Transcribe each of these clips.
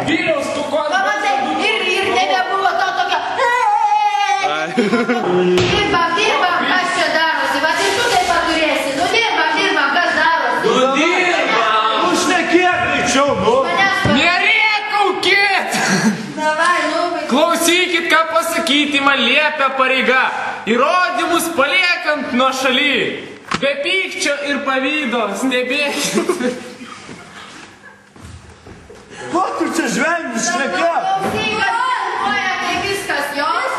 Vyliaus, tu ko? Pamatai, ir nebebuvo to tokio. Dirbam, kas čia darosi. Va, tai tu taip pat turėsi. Nu, dirbam, kas darosi. Nu, dirbam. Nu, šnekėk greičiau, nu. Nerėkaukit. Davai, nu, Klausykit, ką pasakyti man liepia pareiga. Įrodymus paliekant nuo šaly. Be pykčio ir pavydo, stebėkit. Ko tu čia žvelgi, šnekėk? Klausyk, tai viskas jos.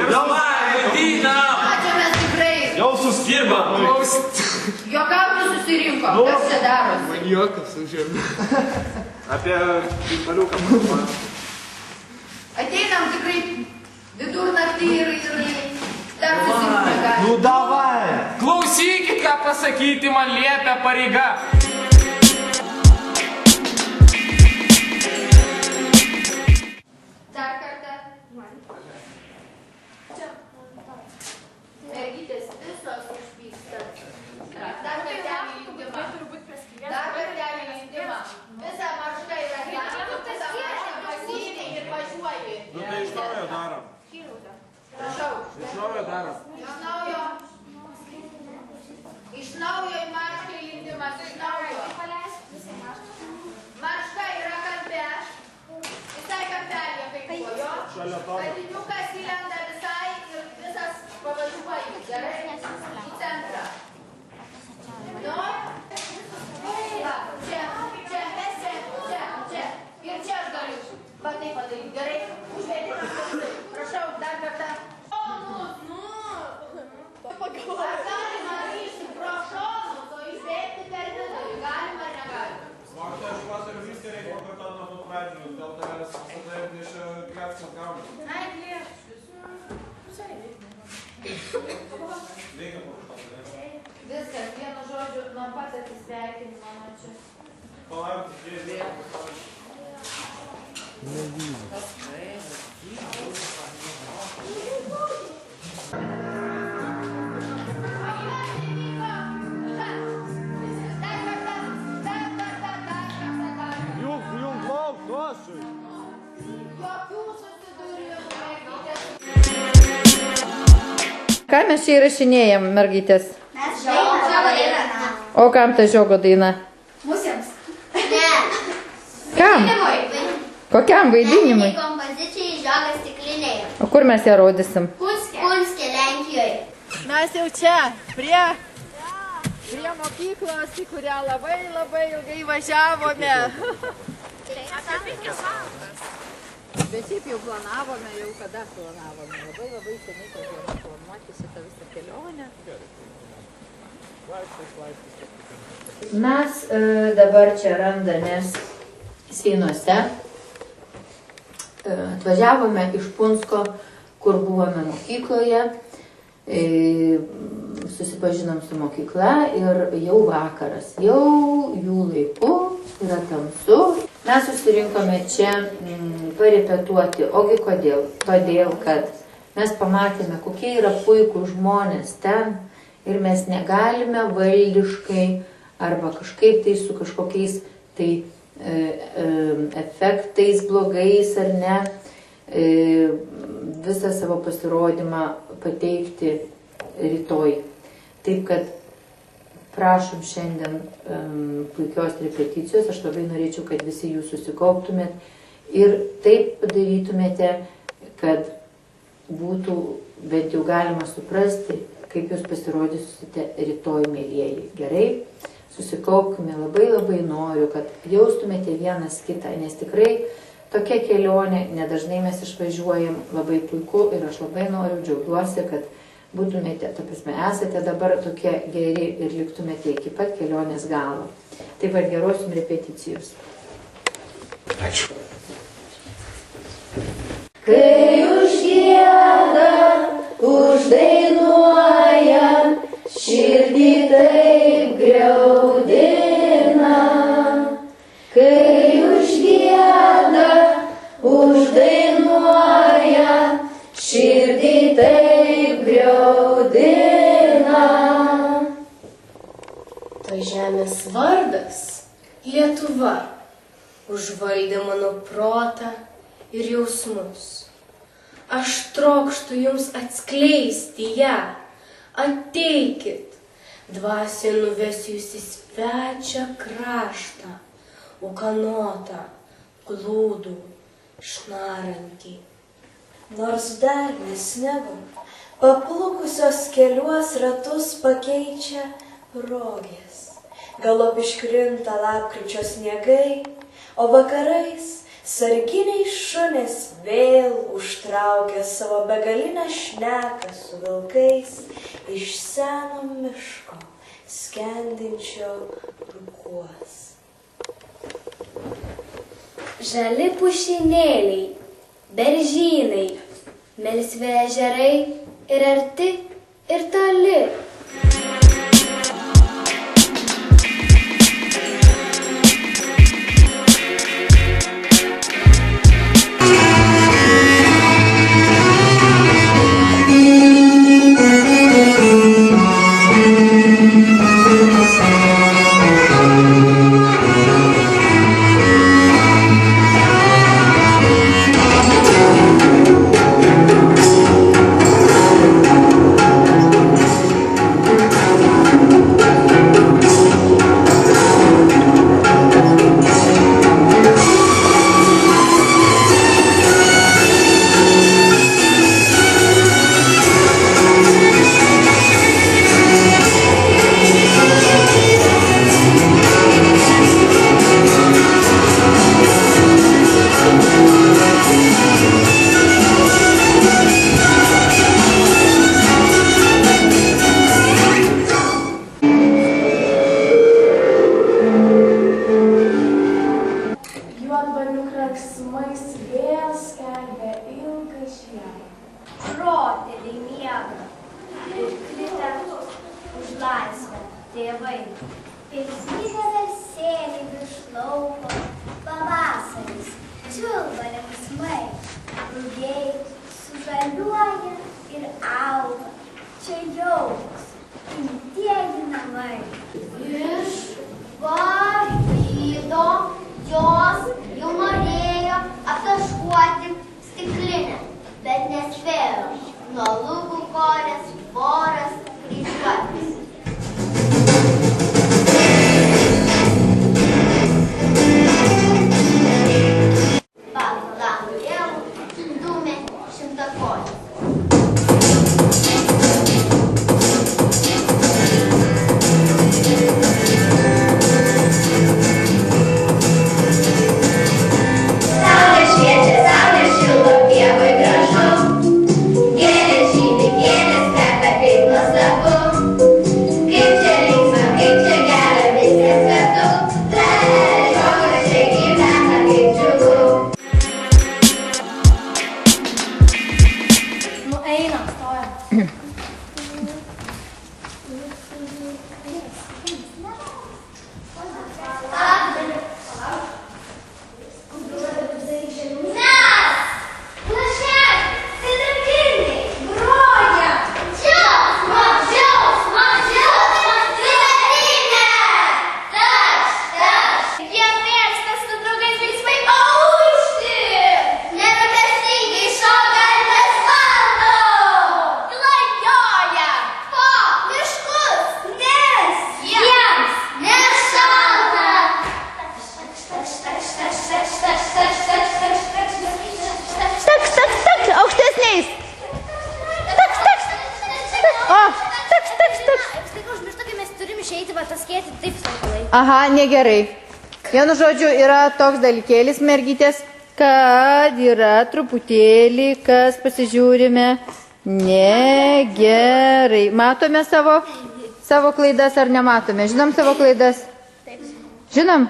Davai, vadinam. Ačiū mes tikrai. Jau suskirbam. Jokauti susirinko. Kas čia darosi? Man juokas užėmė. Apie paliuką man. Ateinam tikrai vidurnaktį ir dar susirinkti. Nu, davai. Klausykit, ką pasakyti man liepia pareiga. Dar kartą. Mergytės visos užpyksta. Dar kartelį lindimą. Dar kartelį lindimą. Visa marška yra gera. Visa marška pasiėmė ir važiuoji. Nu, tai iš naujo darom. Prašau. Iš naujo darom. Iš naujo į maršką įlindimas. Iš naujo. Marška yra kampe. Visai kampelė kaip buvo jo. Kadiniukas įlenda visai ir visas pavažiuoji. Gerai? Į centrą. Nu? Čia. Ir čia aš galiu. Va taip padaryti. Gerai? Užvedimas visai. Prašau, dar kartą. Ar galima ryšti pro šonus, o išbėgti per vidurį? Galima ar negalima? Svartai, aš pasariu viską reikia pakartot nuo pradžių. Dėl tavęs visada iš krepšio gaunu. Ai, lieščius. Reikia pakartot. Viskas, vienu žodžiu, nuo pat atsisveikinimo nuo čia. Palaimti, žiūrėjau. Jum lauk, duosiu. Jokių susidūrimų. Ką mes čia įrašinėjam, mergytės? Mes žiogo dainą. O kam ta žiogo daina? Musėms. Ne. Kam? Kokiam vaidinimui? Kompozicijai žiogas stiklinėje. O kur mes ją rodysim? Punske, Lenkijoje. Mes jau čia, prie mokyklos, į kurią labai ilgai važiavome. Bet šiaip jau planavome, kada planavome. Labai seniai pradėjome planuoti šitą visą kelionę. Mes dabar čia randamės Sveinuose. Atvažiavome iš Punsko, kur buvome mokykloje. Susipažinom su mokykla ir jau vakaras, jau jų laiku, yra tamsu. Mes susirinkome čia parepetuoti. Ogi kodėl? Todėl, kad mes pamatėme, kokie yra puikūs žmonės ten ir mes negalime valdiškai arba kažkaip tai su kažkokiais tai efektais blogais ar ne visą savo pasirodymą pateikti rytoj. Taip kad prašom šiandien puikios repeticijos, aš labai norėčiau, kad visi jūs susikauptumėt ir taip padarytumėte, kad būtų bent jau galima suprasti, kaip jūs pasirodysite rytoj, mėlieji. Gerai? Susikaupkime, labai noriu, kad jaustumėte vienas kitą, nes tikrai tokia kelionė, nedažnai mes išvažiuojam, labai puiku ir aš labai noriu, džiaugiuosi, kad būtumėte, ta prasme, esate dabar tokie geri ir liktumėte iki pat kelionės galo. Taip pat geros jums repeticijos. Ačiū. Kai užgieda, uždainuoja, širdį taip griaudina. Kai užgieda, uždainuoja, širdį taip griaudina. To žemės vardas Lietuva, užvaldė mano protą ir jausmus. Aš trokštu jums atskleisti ją. Ateikit, dvasia nuvesiu jūs į svečią kraštą, ūkanotą, glūdų, šnarantį. Nors dar nesnigo, paplukusios keliuos ratus pakeičia rogės. Galop iškrinta lapkričio sniegai, o vakarais sarginiai šunės vėl užtraukia savo begalinę šneką su vilkais iš seno miško, skendinčio rūkuos. Žali pušynėliai, beržynai, melsvi ežerai ir arti, ir toli. Aha, negerai. Vienu žodžiu, yra toks dalykėlis mergytės, kad yra truputėlį, kas pasižiūrime, negerai. Matome savo klaidas ar nematome? Žinom savo klaidas? Žinom,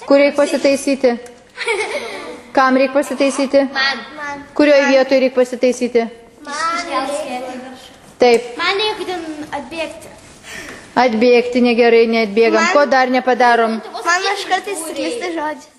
kur reikia pasitaisyti? Kam reikia pasitaisyti? Man. Kurioje vietoje reikia pasitaisyti? Taip. Man reikia ten atbėgti. Atbėgti negerai, neatbėgam. Ko dar nepadarom? Man aš kartais suklysta žodžiai.